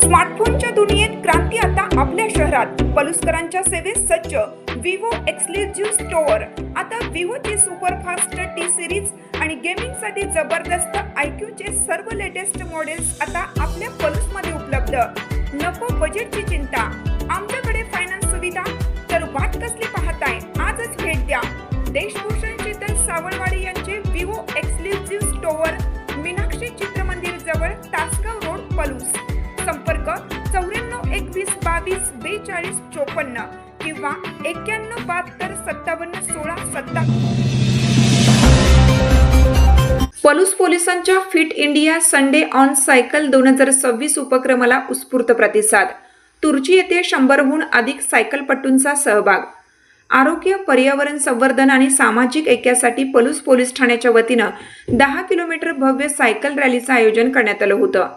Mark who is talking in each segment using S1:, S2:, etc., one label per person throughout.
S1: स्मार्टफोनच्या दुनियेत क्रांती आता आपल्या शहरात. पलुसकरांच्या सेवेत सज्ज विवो एक्सक्लुझिव्ह स्टोअर. आता विवोची सुपरफास्ट टी सिरीज आणि गेमिंगसाठी जबरदस्त IQ सर्व लेटेस्ट मॉडेल्स आता आपल्या पलुसमध्ये उपलब्ध. नको बजेटची चिंता, आमच्याकडे फायनान्स सुविधा. तर वाट कसली पाहताय, आजच भेट द्या. देशभूषण शीतल सावळवाडी यांचे Vivo exclusive store, Meenakshi Chitramandir जवळ, तासगाव रोड, पलूस. संपर्क 94 21 22 42 54 किंवा 91 72 57 16 57. पलूस पोलिसांच्या fit India Sunday on cycle 2026 उपक्रमाला उत्स्फूर्त प्रतिसाद. तुर्ची येथे 100हून अधिक सायकलपटूंचा सहभाग. आरोग्य, पर्यावरण संवर्धन आणि सामाजिक ऐक्यासाठी पलूस पोलीस ठाण्याच्या वतीनं 10 किलोमीटर भव्य सायकल रॅलीचं आयोजन करण्यात आलं होतं.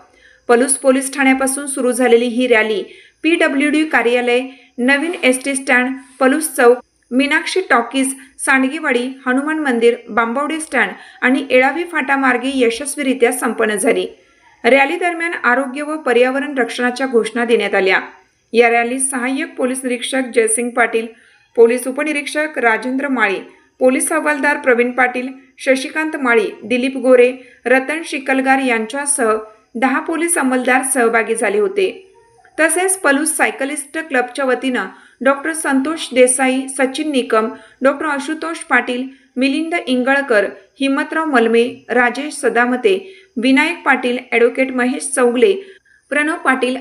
S1: पलूस पोलीस ठाण्यापासून सुरू झालेली ही रॅली PWD कार्यालय, नवीन ST स्टँड, पलूस चौक, मीनाक्षी टॉकीज, सांडगेवाडी, हनुमान मंदिर, बांबवडे स्टँड आणि एळावी फाटा मार्गे यशस्वीरित्या संपन्न झाली. रॅली दरम्यान आरोग्य व पर्यावरण रक्षणाच्या घोषणा देण्यात आल्या. या रॅलीत सहाय्यक पोलीस निरीक्षक जयसिंग पाटील, पोलीस उपनिरीक्षक राजेंद्र माळी, पोलीस हवालदार प्रवीण पाटील, शशिकांत माळी, दिलीप गोरे, रतन शिकलगार यांच्यासह 10 पोलीस अंमलदार सहभागी झाले होते. तसेच पलूस सायकलिस्ट क्लबच्या वतीनं doctor Santosh Desai, Sachin Nikam, doctor Ashutosh Patil, Milind Ingalkar, Himmatrao मलमे, Rajesh Sadamate, Vinayak Patil, advocate Mahesh Chougale, Pranab Patil,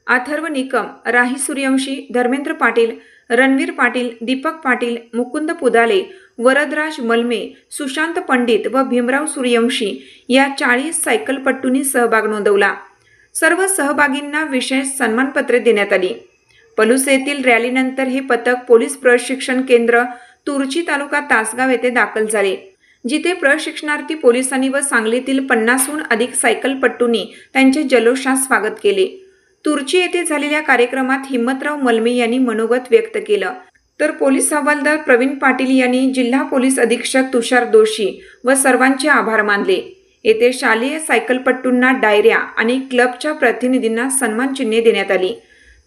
S1: Atharva Nikam, राही सूर्यवंशी, धर्मेंद्र पाटील, रणवीर पाटील, दीपक पाटील, मुकुंद पुदाले, वरदराज मलमे, सुशांत पंडित व भीमराव सूर्यवंशी या 40 सायकलपटूंनी सहभाग नोंदवला. सर्व सहभागींना विशेष सन्मानपत्रे देण्यात आली. पलूस येथील रॅलीनंतर हे पथक पोलीस प्रशिक्षण केंद्र तुर्ची तालुका तासगाव येथे दाखल झाले, जिथे प्रशिक्षणार्थी पोलिसांनी व सांगलीतील 50हून अधिक सायकलपटूंनी त्यांचे जल्लोषात स्वागत केले. तुर्ची येथे झालेल्या कार्यक्रमात हिम्मतराव मलमे यांनी मनोगत व्यक्त केलं, तर पोलीस हवालदार प्रवीण पाटील यांनी जिल्हा पोलीस अधीक्षक तुषार दोशी व सर्वांचे आभार मानले. येथे शालेय सायकलपटूंना डायऱ्या आणि क्लबच्या प्रतिनिधींना सन्मानचिन्हे देण्यात आली.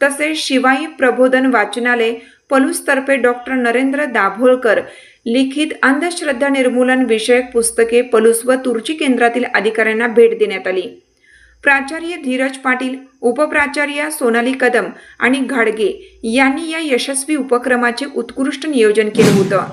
S1: तसेच शिवाई प्रबोधन वाचनालय पलूसतर्फे डॉक्टर नरेंद्र दाभोळकर लिखित अंधश्रद्धा निर्मूलन विषयक पुस्तके पलूस व तुर्ची केंद्रातील अधिकाऱ्यांना भेट देण्यात आली. प्राचार्य धीरज पाटील, उपप्राचार्य सोनाली कदम आणि घाडगे यांनी या यशस्वी उपक्रमाचे उत्कृष्ट नियोजन केलं होतं.